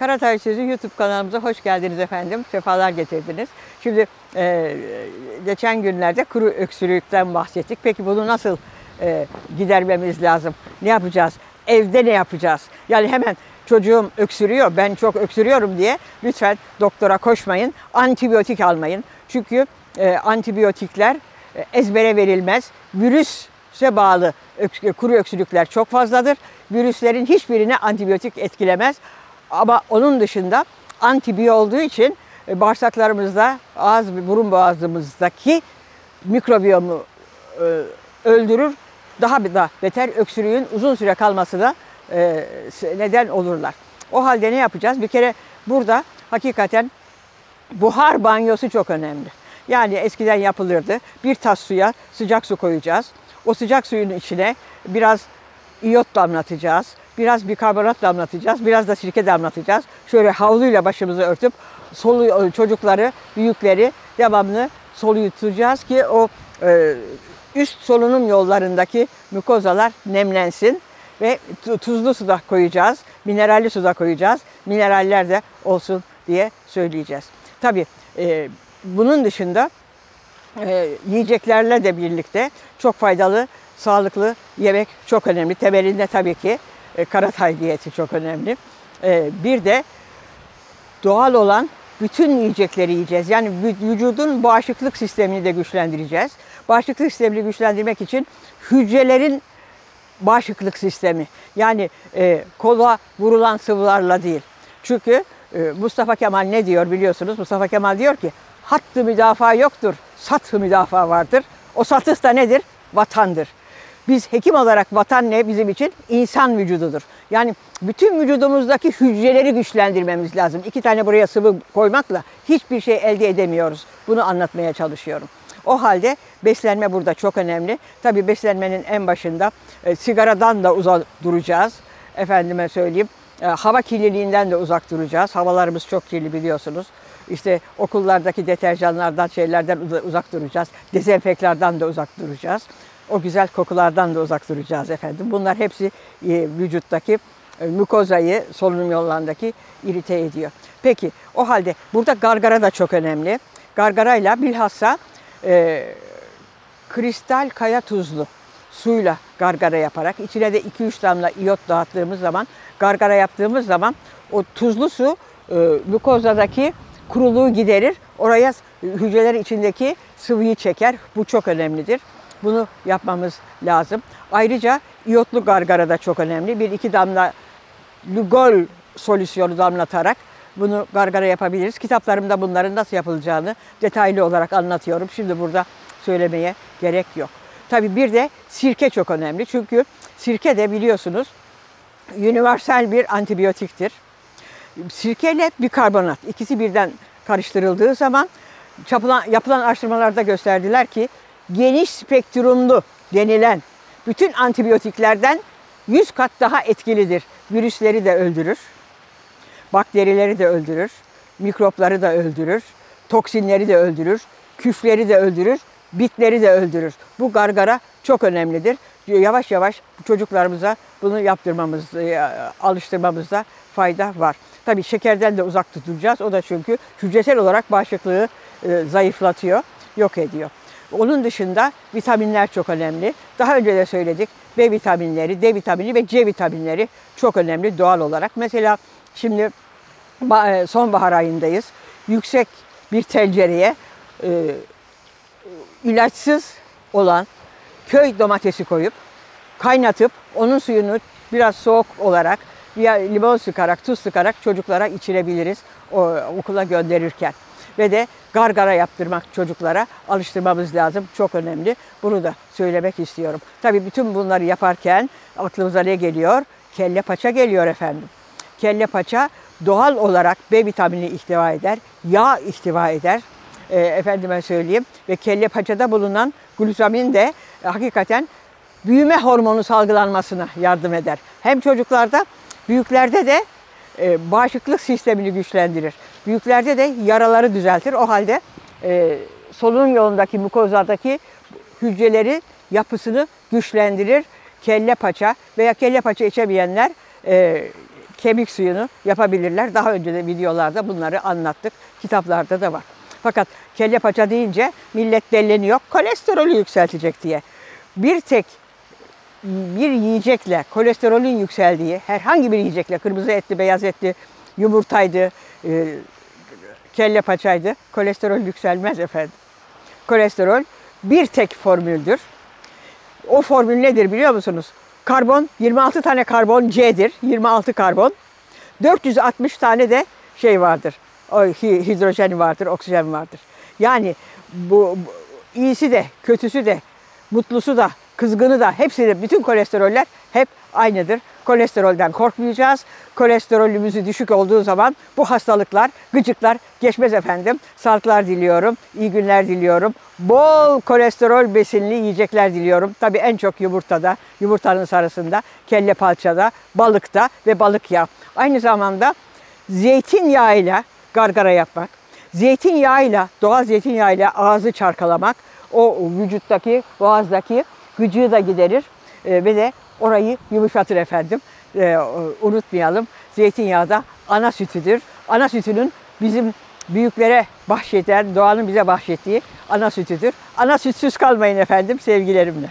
Karatay Sözü YouTube kanalımıza hoş geldiniz efendim. Sefalar getirdiniz. Şimdi geçen günlerde kuru öksürükten bahsettik. Peki bunu nasıl gidermemiz lazım? Ne yapacağız? Evde ne yapacağız? Yani hemen çocuğum öksürüyor, ben çok öksürüyorum diye lütfen doktora koşmayın. Antibiyotik almayın. Çünkü antibiyotikler ezbere verilmez. Virüse bağlı kuru öksürükler çok fazladır. Virüslerin hiçbirini antibiyotik etkilemez. Ama onun dışında antibiyo olduğu için bağırsaklarımızda, ağız ve burun boğazımızdaki mikrobiyomu öldürür. Daha da beter öksürüğün uzun süre kalmasına neden olurlar. O halde ne yapacağız? Bir kere burada hakikaten buhar banyosu çok önemli. Yani eskiden yapılırdı. Bir tas suya sıcak su koyacağız. O sıcak suyun içine biraz iyot damlatacağız. Biraz bikarbonat damlatacağız. Biraz da sirke damlatacağız. Şöyle havluyla başımızı örtüp çocukları, büyükleri devamlı soluyutacağız ki o üst solunum yollarındaki mukozalar nemlensin. Ve tuzlu suda koyacağız. Mineralli suda koyacağız. Mineraller de olsun diye söyleyeceğiz. Tabii bunun dışında yiyeceklerle de birlikte çok faydalı, sağlıklı yemek çok önemli. Temelinde tabii ki Karatay diyeti çok önemli. Bir de doğal olan bütün yiyecekleri yiyeceğiz. Yani vücudun bağışıklık sistemini de güçlendireceğiz. Bağışıklık sistemini güçlendirmek için hücrelerin bağışıklık sistemi. Yani kola vurulan sıvılarla değil. Çünkü Mustafa Kemal ne diyor biliyorsunuz? Mustafa Kemal diyor ki hattı müdafaa yoktur, sathı müdafaa vardır. O satıh da nedir? Vatandır. Biz hekim olarak vatan ne bizim için? İnsan vücududur. Yani bütün vücudumuzdaki hücreleri güçlendirmemiz lazım. 2 tane buraya sıvı koymakla hiçbir şey elde edemiyoruz. Bunu anlatmaya çalışıyorum. O halde beslenme burada çok önemli. Tabii beslenmenin en başında sigaradan da uzak duracağız. Efendime söyleyeyim, hava kirliliğinden de uzak duracağız. Havalarımız çok kirli biliyorsunuz. İşte okullardaki deterjanlardan, şeylerden uzak duracağız. Dezenfeklerden de uzak duracağız. O güzel kokulardan da uzak duracağız efendim. Bunlar hepsi vücuttaki mukozayı, solunum yollarındaki irite ediyor. Peki o halde burada gargara da çok önemli. Gargarayla bilhassa kristal kaya tuzlu suyla gargara yaparak içine de 2-3 damla iyot dağıttığımız zaman, gargara yaptığımız zaman o tuzlu su mukozadaki kuruluğu giderir. Oraya hücreler içindeki sıvıyı çeker. Bu çok önemlidir. Bunu yapmamız lazım. Ayrıca iyotlu gargara da çok önemli. 1-2 damla Lugol solüsyonu damlatarak bunu gargara yapabiliriz. Kitaplarımda bunların nasıl yapılacağını detaylı olarak anlatıyorum. Şimdi burada söylemeye gerek yok. Tabii bir de sirke çok önemli. Çünkü sirke de biliyorsunuz universal bir antibiyotiktir. Sirke ile bikarbonat ikisi birden karıştırıldığı zaman yapılan araştırmalarda gösterdiler ki geniş spektrumlu denilen bütün antibiyotiklerden 100 kat daha etkilidir. Virüsleri de öldürür. Bakterileri de öldürür, mikropları da öldürür, toksinleri de öldürür, küfleri de öldürür, bitleri de öldürür. Bu gargara çok önemlidir. Yavaş yavaş çocuklarımıza bunu alıştırmamızda fayda var. Tabii şekerden de uzak tutacağız. O da çünkü hücresel olarak bağışıklığı zayıflatıyor, yok ediyor. Onun dışında vitaminler çok önemli. Daha önce de söyledik. B vitaminleri, D vitamini ve C vitaminleri çok önemli doğal olarak. Mesela şimdi sonbahar ayındayız. Yüksek bir tencereye ilaçsız olan köy domatesi koyup kaynatıp onun suyunu biraz soğuk olarak veya limon sıkarak, tuz sıkarak çocuklara içirebiliriz okula gönderirken. Ve de gargara yaptırmak çocuklara alıştırmamız lazım. Çok önemli. Bunu da söylemek istiyorum. Tabii bütün bunları yaparken aklımıza ne geliyor? Kelle paça geliyor efendim. Kelle paça doğal olarak B vitamini ihtiva eder, yağ ihtiva eder. Efendime söyleyeyim. Ve kelle paçada bulunan glutamin de hakikaten büyüme hormonu salgılanmasına yardım eder. Hem çocuklarda, büyüklerde de bağışıklık sistemini güçlendirir. Büyüklerde de yaraları düzeltir. O halde solunum yolundaki mukozadaki hücreleri yapısını güçlendirir. Kelle paça veya kelle paça içemeyenler kemik suyunu yapabilirler. Daha önce de videolarda bunları anlattık. Kitaplarda da var. Fakat kelle paça deyince millet delleniyor. Kolesterolü yükseltecek diye. Bir yiyecekle kolesterolün yükseldiği, herhangi bir yiyecekle, kırmızı etli, beyaz etli, yumurtaydı, kelle paçaydı, kolesterol yükselmez efendim. Kolesterol bir tek formüldür. O formül nedir biliyor musunuz? Karbon, 26 tane karbon C'dir, 26 karbon. 460 tane de şey vardır, hidrojen vardır, oksijen vardır. Yani bu iyisi de, kötüsü de, mutlusu da, kızgını da, hepsi de, bütün kolesteroller hep aynıdır. Kolesterolden korkmayacağız. Kolesterolümüzü düşük olduğu zaman bu hastalıklar, gıcıklar geçmez efendim. Sağlıklar diliyorum, iyi günler diliyorum. Bol kolesterol besinli yiyecekler diliyorum. Tabii en çok yumurtada, yumurtanın sarısında, kelle paçada, balıkta ve balık yağı. Aynı zamanda zeytinyağıyla gargara yapmak, zeytinyağıyla, doğal zeytinyağıyla ağzı çarkalamak, o vücuttaki, boğazdaki gıcığı da giderir ve de orayı yumuşatır efendim. Unutmayalım, zeytinyağı da ana sütüdür. Ana sütünün bizim büyüklere bahşeden, doğanın bize bahşettiği ana sütüdür. Ana sütsüz kalmayın efendim, sevgilerimle.